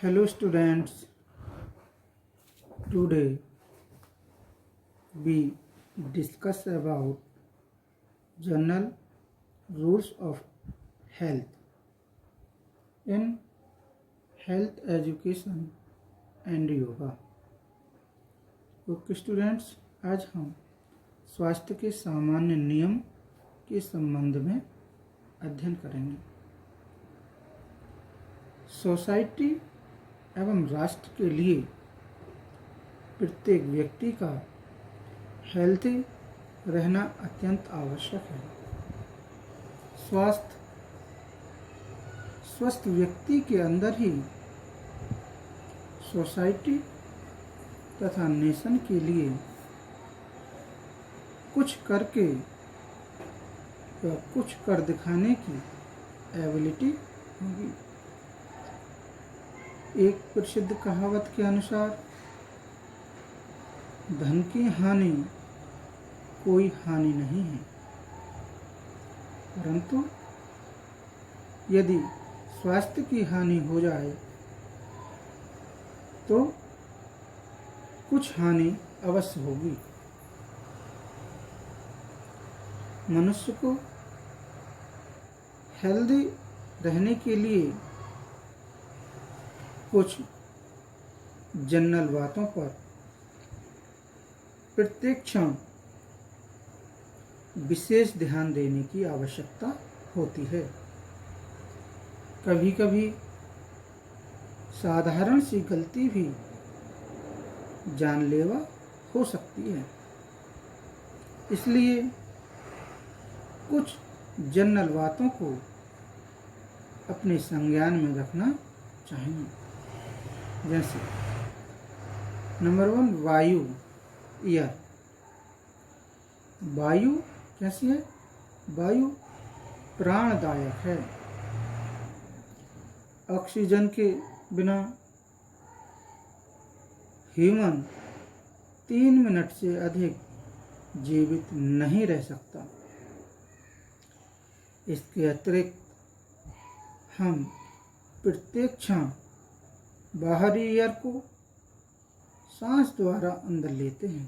Hello students, today we discuss about general rules of health in health education and yoga. Okay students, आज हम स्वास्थ्य के सामान्य नियम के संबंध में अध्ययन करेंगे। सोसाइटी एवं राष्ट्र के लिए प्रत्येक व्यक्ति का हेल्थी रहना अत्यंत आवश्यक है। स्वस्थ व्यक्ति के अंदर ही सोसाइटी तथा नेशन के लिए कुछ करके या कुछ कर दिखाने की एबिलिटी होगी। एक प्रसिद्ध कहावत के अनुसार धन की हानि कोई हानि नहीं है, परंतु यदि स्वास्थ्य की हानि हो जाए तो कुछ हानि अवश्य होगी। मनुष्य को हेल्दी रहने के लिए कुछ जनरल बातों पर प्रत्येक क्षण विशेष ध्यान देने की आवश्यकता होती है। कभी कभी साधारण सी गलती भी जानलेवा हो सकती है, इसलिए कुछ जनरल बातों को अपने संज्ञान में रखना चाहिए। जैसे नंबर 1, वायु, एयर। वायु कैसी है? वायु प्राणदायक है। ऑक्सीजन के बिना ह्यूमन 3 मिनट से अधिक जीवित नहीं रह सकता। इसके अतिरिक्त हम प्रत्येक क्षण बाहरी एयर को सांस द्वारा अंदर लेते हैं,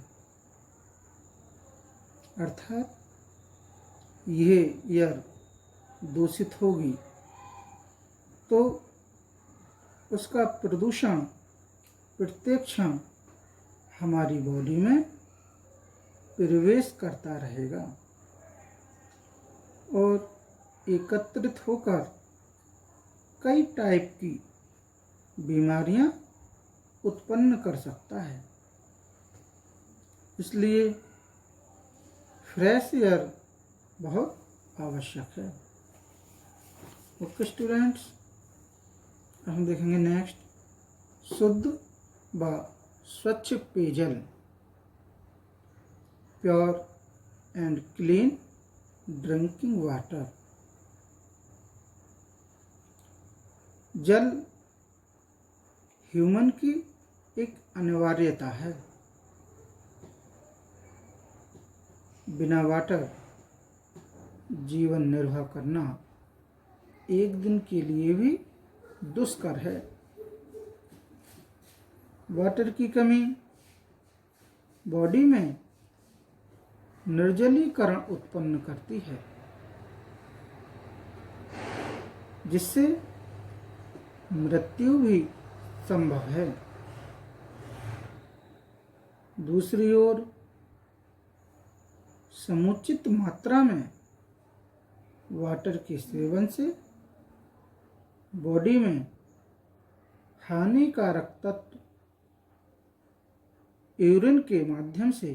अर्थात यह एयर दूषित होगी तो उसका प्रदूषण प्रत्येक क्षण हमारी बॉडी में प्रवेश करता रहेगा और एकत्रित होकर कई टाइप की बीमारियां उत्पन्न कर सकता है। इसलिए फ्रेश एयर बहुत आवश्यक है। ओके स्टूडेंट्स, हम देखेंगे नेक्स्ट शुद्ध व स्वच्छ पेयजल, pure and clean drinking water. जल ह्यूमन की एक अनिवार्यता है। बिना वाटर जीवन निर्वाह करना एक दिन के लिए भी दुष्कर है। वाटर की कमी बॉडी में निर्जलीकरण उत्पन्न करती है, जिससे मृत्यु भी संभव है। दूसरी ओर समुचित मात्रा में वाटर के सेवन से बॉडी में हानिकारक तत्व यूरिन के माध्यम से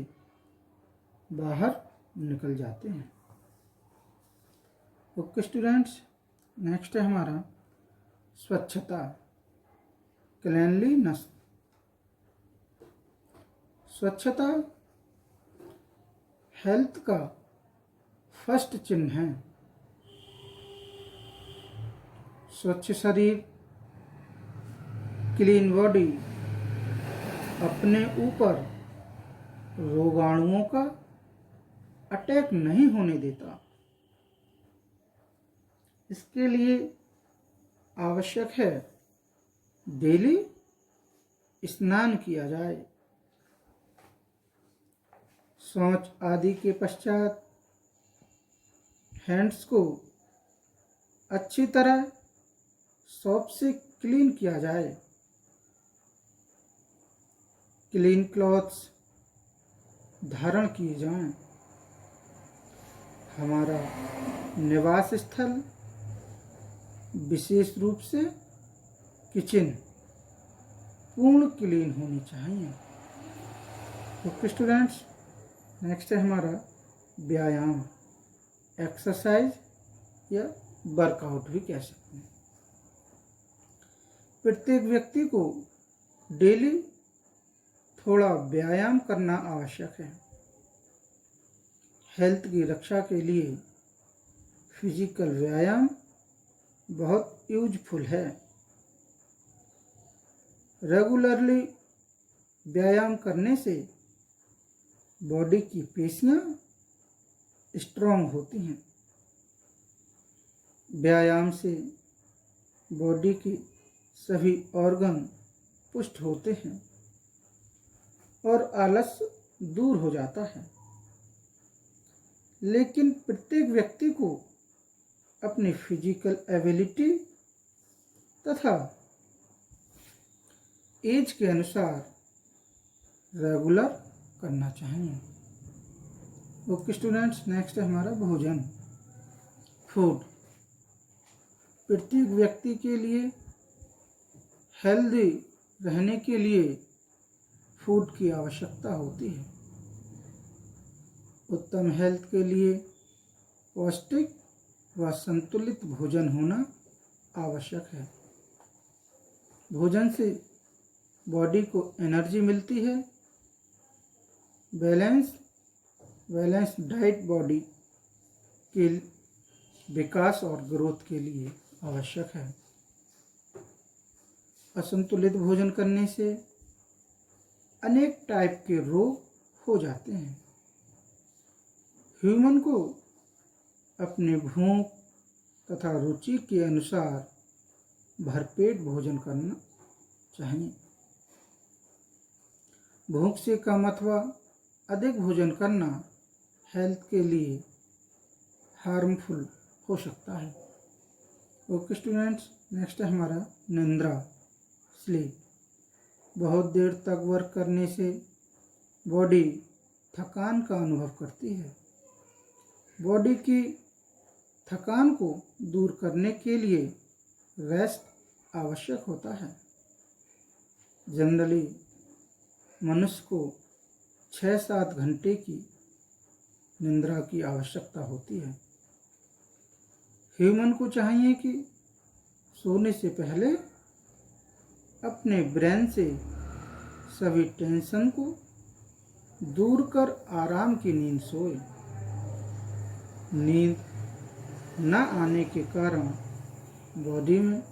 बाहर निकल जाते हैं। ओके स्टूडेंट्स, नेक्स्ट है हमारा स्वच्छता, क्लीनलीनेस। स्वच्छता हेल्थ का फर्स्ट चिन्ह है। स्वच्छ शरीर, क्लीन बॉडी अपने ऊपर रोगाणुओं का अटैक नहीं होने देता। इसके लिए आवश्यक है डेली स्नान किया जाए। शौच आदि के पश्चात हैंड्स को अच्छी तरह सोप से क्लीन किया जाए। क्लीन क्लॉथ्स धारण किए जाएं। हमारा निवास स्थल, विशेष रूप से किचन, पूर्ण क्लीन होनी चाहिए। तो स्टूडेंट्स, नेक्स्ट है हमारा व्यायाम, एक्सरसाइज या वर्कआउट भी कह सकते हैं। प्रत्येक व्यक्ति को डेली थोड़ा व्यायाम करना आवश्यक है। हेल्थ की रक्षा के लिए फिजिकल व्यायाम बहुत यूजफुल है। रेगुलरली व्यायाम करने से बॉडी की पेशियां स्ट्रॉन्ग होती हैं। व्यायाम से बॉडी की सभी ऑर्गन पुष्ट होते हैं और आलस दूर हो जाता है। लेकिन प्रत्येक व्यक्ति को अपनी फिजिकल एबिलिटी तथा एज के अनुसार रेगुलर करना चाहिए। ओके स्टूडेंट्स, नेक्स्ट है हमारा भोजन, फूड। प्रत्येक व्यक्ति के लिए हेल्दी रहने के लिए फूड की आवश्यकता होती है। उत्तम हेल्थ के लिए पौष्टिक व संतुलित भोजन होना आवश्यक है। भोजन से बॉडी को एनर्जी मिलती है। बैलेंस डाइट बॉडी के विकास और ग्रोथ के लिए आवश्यक है। असंतुलित भोजन करने से अनेक टाइप के रोग हो जाते हैं। ह्यूमन को अपने भूख तथा रुचि के अनुसार भरपेट भोजन करना चाहिए। भूख से कम अथवा अधिक भोजन करना हेल्थ के लिए हार्मफुल हो सकता है। ओके स्टूडेंट्स, नेक्स्ट है हमारा निद्रा, स्लीप। बहुत देर तक वर्क करने से बॉडी थकान का अनुभव करती है। बॉडी की थकान को दूर करने के लिए रेस्ट आवश्यक होता है। जनरली मनुष्य को 6-7 घंटे की निद्रा की आवश्यकता होती है। ह्यूमन को चाहिए कि सोने से पहले अपने ब्रेन से सभी टेंशन को दूर कर आराम की नींद सोए। नींद न आने के कारण बॉडी में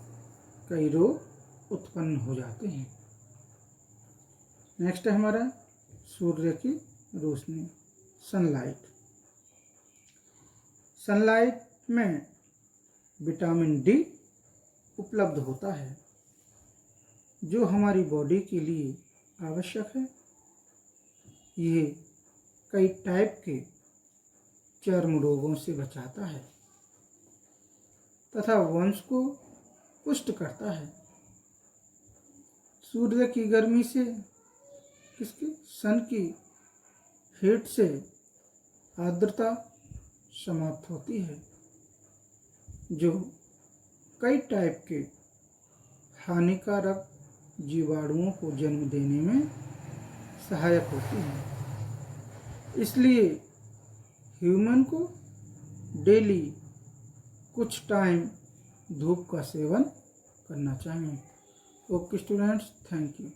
कई रोग उत्पन्न हो जाते हैं। नेक्स्ट है हमारा सूर्य की रोशनी, सनलाइट। सनलाइट में विटामिन डी उपलब्ध होता है, जो हमारी बॉडी के लिए आवश्यक है। ये कई टाइप के चर्म रोगों से बचाता है तथा वंश को पुष्ट करता है। सूर्य की गर्मी से, सन की हीट से आर्द्रता समाप्त होती है, जो कई टाइप के हानिकारक जीवाणुओं को जन्म देने में सहायक होती है। इसलिए ह्यूमन को डेली कुछ टाइम धूप का सेवन करना चाहिए। Okay students, thank you.